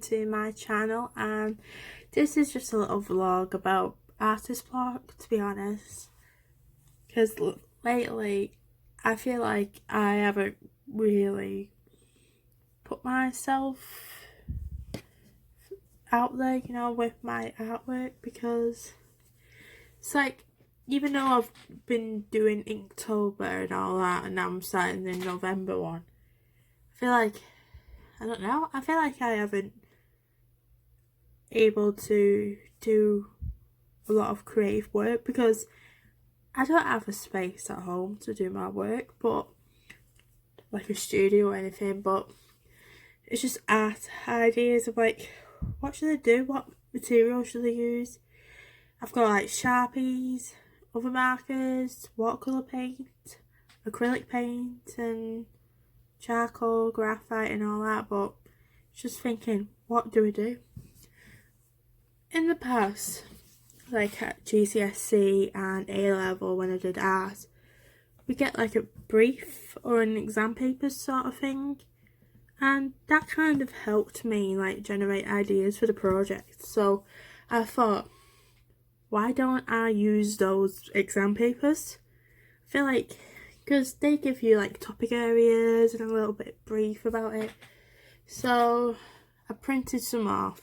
to my channel, and this is just a little vlog about artist block, to be honest, because lately I feel like I haven't really put myself out there, you know, with my artwork, because it's like, even though I've been doing Inktober and all that, and now I'm starting the November one, I feel like, I don't know, I feel like I haven't able to do a lot of creative work because I don't have a space at home to do my work, but like a studio or anything, but it's just art ideas of like, what should I do? What material should I use? I've got like Sharpies, other markers, watercolour paint, acrylic paint and charcoal, graphite and all that, but just thinking, what do I do? In the past, like at GCSE and ALevel when I did art, we get like a brief or an exam paper sort of thing, and that kind of helped me like generate ideas for the project. So I thought, why don't I use those exam papers? I feel like, because they give you like topic areas and a little bit brief about it. So I printed some off.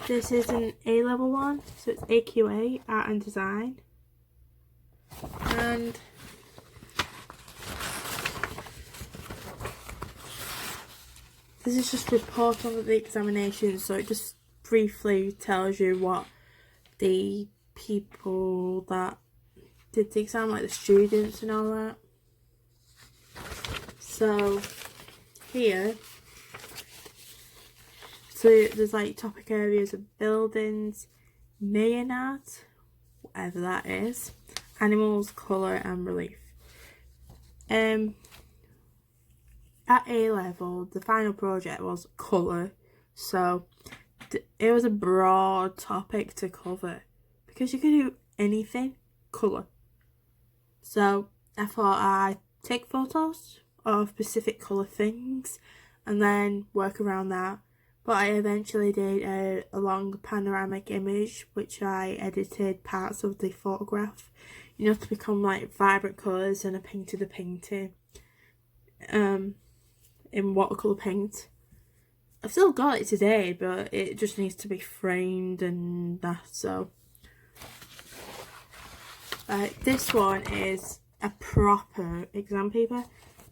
This is an A-level one, so it's AQA, Art and Design. And this is just a report on the examination, so it just briefly tells you what the people that did the exam, like the students and all that. So here, so there's like topic areas of buildings, Mayan art, whatever that is, animals, colour and relief. At A-level, the final project was colour, so it was a broad topic to cover because you could do anything colour. So I thought I'd take photos of specific colour things and then work around that. But I eventually did a long panoramic image which I edited parts of the photograph, you know, to become like vibrant colours, and I painted a painting in watercolour paint. I've still got it today, but it just needs to be framed and that. So this one is a proper exam paper,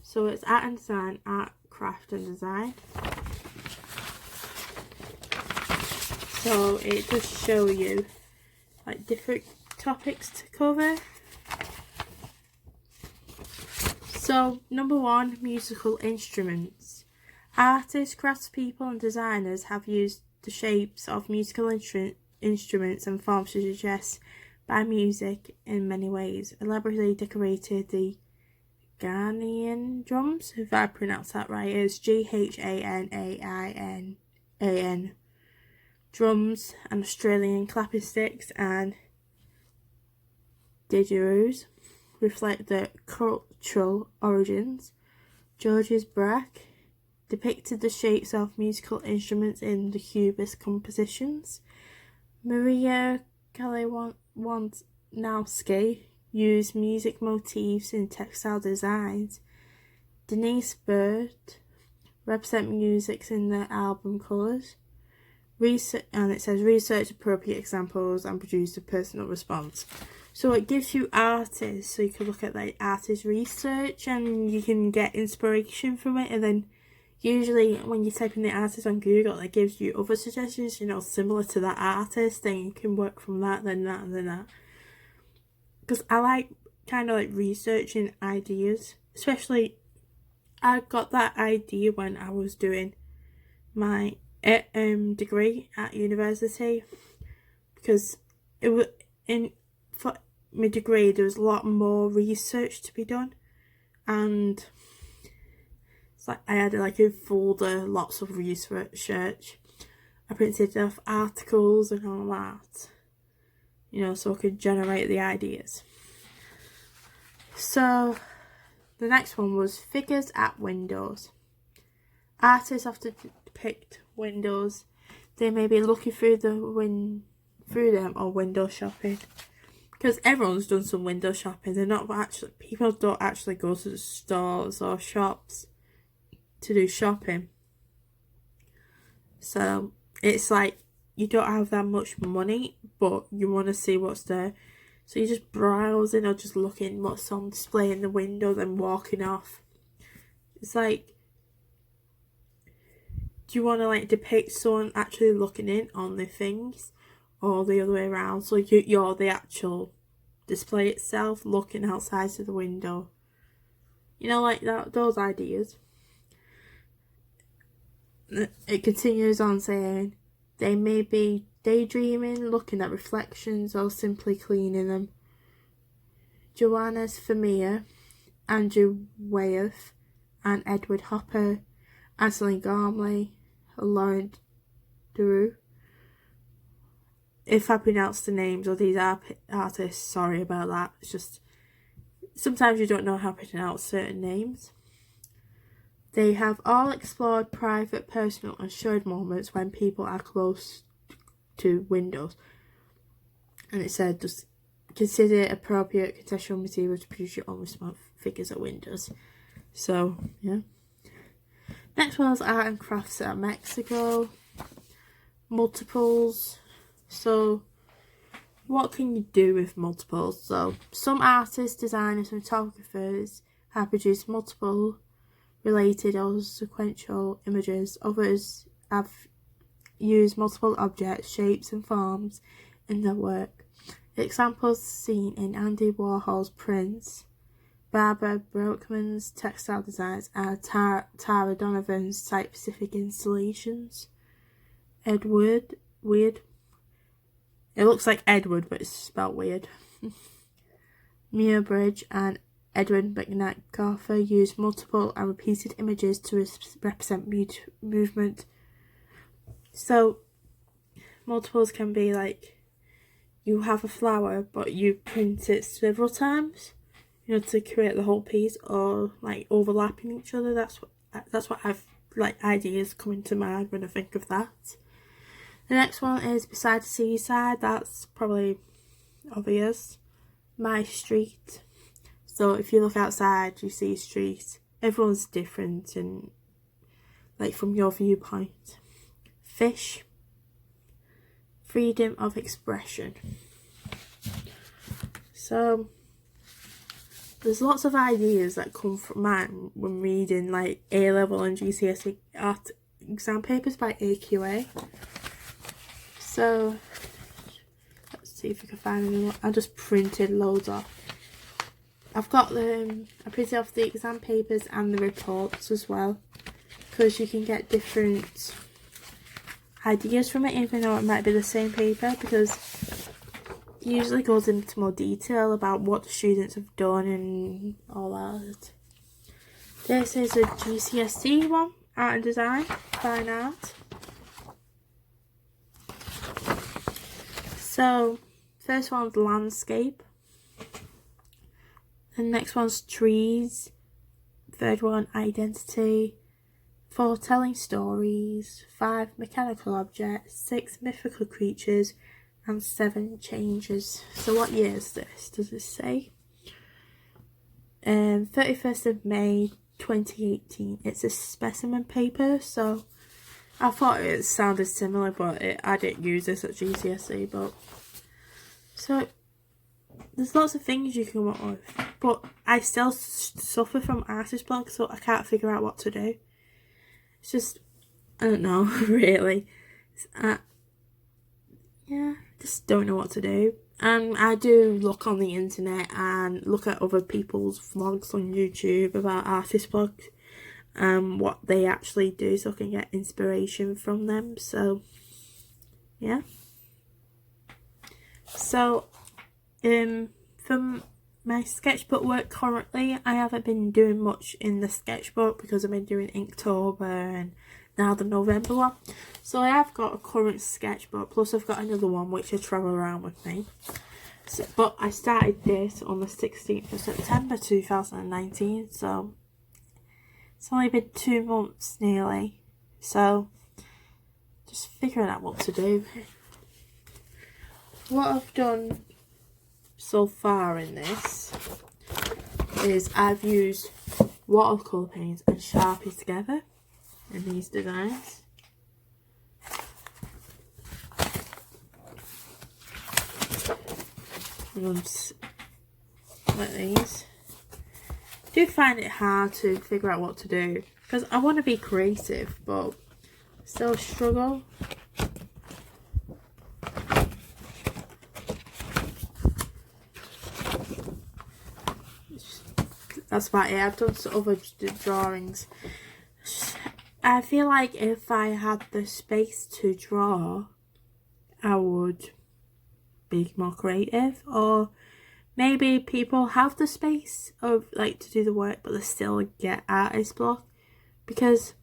so it's art and design, art, craft and design. So it does show you like different topics to cover. So number one, musical instruments. Artists, craftspeople and designers have used the shapes of musical instruments and forms to suggest by music in many ways. Elaborately decorated the Ghanaian drums, if I pronounce that right, is Ghanain drums, and Australian clapping sticks and didgeridoos reflect their cultural origins. Georges Braque depicted the shapes of musical instruments in the Cubist compositions. Maria Kalewonowski used music motifs in textile designs. Denise Bird represent music in their album colours. Research, and it says research appropriate examples and produce a personal response. So it gives you artists, so you can look at like artist research and you can get inspiration from it, and then usually when you type in the artist on Google, it gives you other suggestions, you know, similar to that artist, then you can work from that, then that and then that. Because I like kind of like researching ideas, especially I got that idea when I was doing my degree at university, because it was for my degree there was a lot more research to be done, and it's like I had like a folder, lots of research. I printed off articles and all that, you know, so I could generate the ideas. So the next one was figures at windows. Artists often depict windows. They may be looking through them or window shopping. Because everyone's done some window shopping. People don't actually go to the stores or shops to do shopping. So it's like you don't have that much money, but you want to see what's there. So you're just browsing or just looking what's on display in the window, then walking off. It's like, do you want to like depict someone actually looking in on the things, or the other way around? So you're the actual display itself, looking outside to the window. You know, like that. Those ideas. It continues on saying, they may be daydreaming, looking at reflections, or simply cleaning them. Joannes Vermeer, Andrew Wyeth, and Edward Hopper, Ashley Gormley, Lauren Duru. If I pronounce the names of these artists, sorry about that. It's just, sometimes you don't know how to pronounce certain names. They have all explored private, personal and shared moments when people are close to windows. And it said, just consider appropriate contextual material to produce your own small figures at windows. So, yeah. Next one is art and crafts at Mexico. Multiples. So, what can you do with multiples? So, some artists, designers and photographers have produced multiple related or sequential images. Others have used multiple objects, shapes and forms in their work. Examples seen in Andy Warhol's prints, Barbara Brockman's textile designs, and Tara Donovan's site-specific installations. Edward, weird. It looks like Edward, but it's spelled weird. Muirbridge and Edwin McNacartha used multiple and repeated images to represent movement. So, multiples can be like, you have a flower, but you print it several times, you know, to create the whole piece, or like overlapping each other. That's what I've like ideas coming to mind when I think of that. The next one is beside the seaside. That's probably obvious. My street. So if you look outside, you see a street. Everyone's different and like from your viewpoint. Fish. Freedom of expression. So there's lots of ideas that come from mine when reading like ALevel and GCSE art exam papers by AQA. So let's see if we can find any more. I just printed loads off. I've got I printed off the exam papers and the reports as well, because you can get different ideas from it, even though it might be the same paper, because it usually goes into more detail about what the students have done and all that. This is a GCSE one, art and design, fine art. So, first one's landscape. The next one's trees. Third one, identity. 4, telling stories. 5, mechanical objects. 6, mythical creatures. And 7, changes. So what year is this? Does it say? 31st of May 2018. It's a specimen paper, so I thought it sounded similar, but I didn't use this at GCSE. But so there's lots of things you can work with, but I still suffer from artist block, so I can't figure out what to do. It's just, I don't know, really. Yeah, just don't know what to do. And I do look on the internet and look at other people's vlogs on YouTube about artist blocks and what they actually do, so I can get inspiration from them. So, yeah. So, from my sketchbook work currently, I haven't been doing much in the sketchbook because I've been doing Inktober and now the November one. So I have got a current sketchbook, plus I've got another one which I travel around with me. So, but I started this on the 16th of September 2019, so it's only been 2 months nearly. So just figuring out what to do. What I've done so far in this is I've used watercolour paints and Sharpie together in these designs. Like these. I do find it hard to figure out what to do because I want to be creative but still struggle. That's about it. I've done some other drawings. I feel like if I had the space to draw, I would be more creative. Or maybe people have the space of like to do the work, but they still get artist block. Because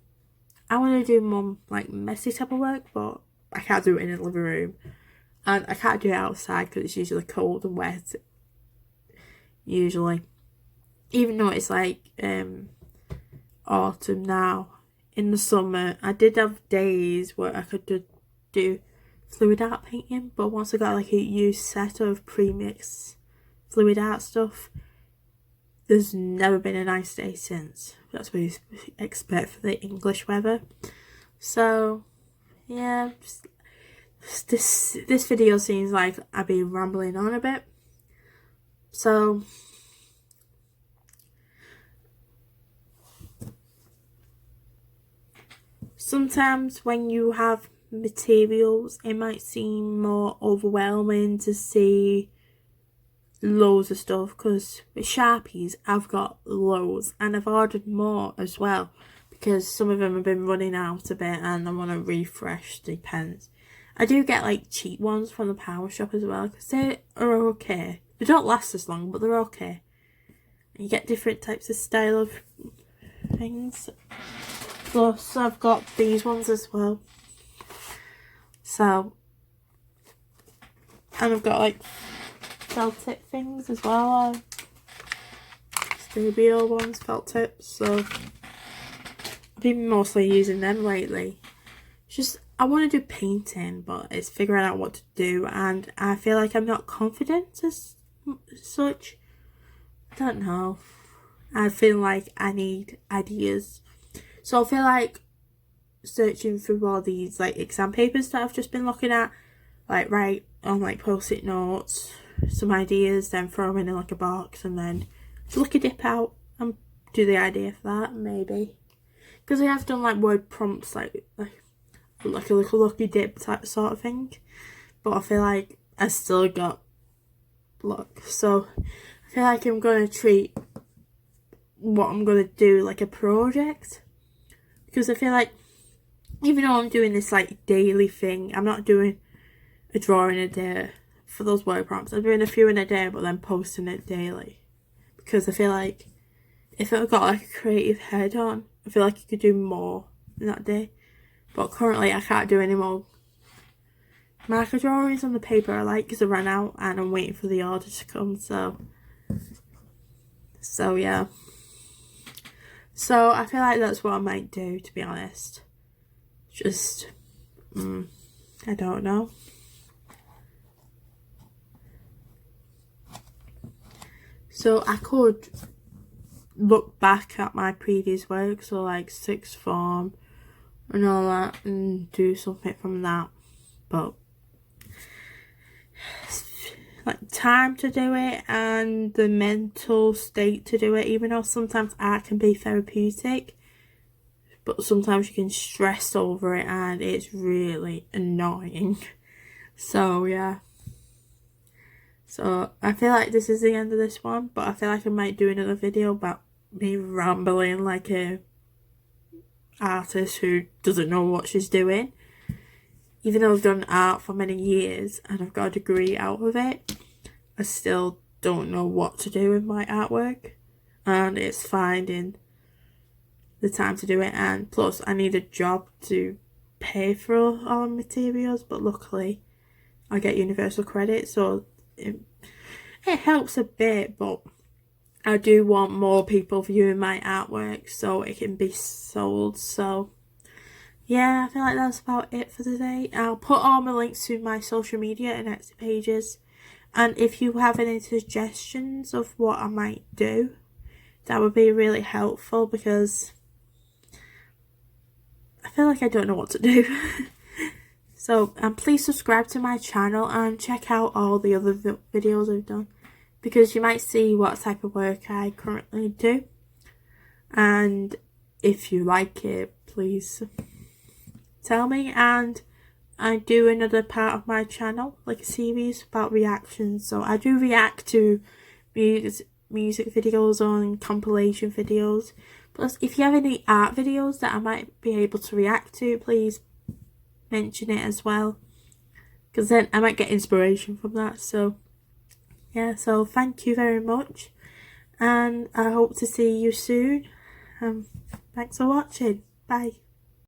I want to do more like messy type of work, but I can't do it in the living room, and I can't do it outside because it's usually cold and wet. Usually. Even though it's like autumn now, in the summer I did have days where I could do fluid art painting, but once I got like a used set of pre-mixed fluid art stuff, there's never been a nice day since. That's what you expect for the English weather. So yeah, this video seems like I've been rambling on a bit. So sometimes when you have materials, it might seem more overwhelming to see loads of stuff, because with Sharpies I've got loads and I've ordered more as well because some of them have been running out a bit and I want to refresh the pens. I do get like cheap ones from the power shop as well because they are okay. They don't last as long, but they're okay. And you get different types of style of things. Plus I've got these ones as well. So, and I've got like felt tip things as well. Studio ones, felt tips. So I've been mostly using them lately. Just I want to do painting, but it's figuring out what to do, and I feel like I'm not confident as such. I don't know. I feel like I need ideas. So I feel like searching through all these like exam papers that I've just been looking at, like write on like post-it notes some ideas, then throw them in like a box, and then just look a dip out and do the idea for that maybe. Because I have done like word prompts, like a little lucky dip type sort of thing, but I feel like I still got luck. So I feel like I'm gonna treat what I'm gonna do like a project, because I feel like even though I'm doing this like daily thing, I'm not doing a drawing a day for those word prompts. I'm doing a few in a day but then posting it daily, because I feel like if I've got like a creative head on, I feel like you could do more in that day. But currently I can't do any more marker drawings on the paper I like because I ran out and I'm waiting for the order to come. So yeah. So I feel like that's what I might do, to be honest. Just, I don't know. So I could look back at my previous work, so like sixth form and all that, and do something from that, but like time to do it and the mental state to do it, even though sometimes art can be therapeutic, but sometimes you can stress over it and it's really annoying. So yeah, so I feel like this is the end of this one, but I feel like I might do another video about me rambling like a artist who doesn't know what she's doing. Even though I've done art for many years and I've got a degree out of it, I still don't know what to do with my artwork, and it's finding the time to do it. And plus I need a job to pay for all the materials, but luckily I get universal credit, so it helps a bit, but I do want more people viewing my artwork so it can be sold. So yeah, I feel like that's about it for today. I'll put all my links to my social media and Etsy pages. And if you have any suggestions of what I might do, that would be really helpful, because I feel like I don't know what to do. So please subscribe to my channel and check out all the other videos I've done, because you might see what type of work I currently do. And if you like it, please tell me, and I do another part of my channel, like a series about reactions. So I do react to music videos and compilation videos. Plus, if you have any art videos that I might be able to react to, please mention it as well, because then I might get inspiration from that. So yeah, so thank you very much, and I hope to see you soon. Thanks for watching. Bye.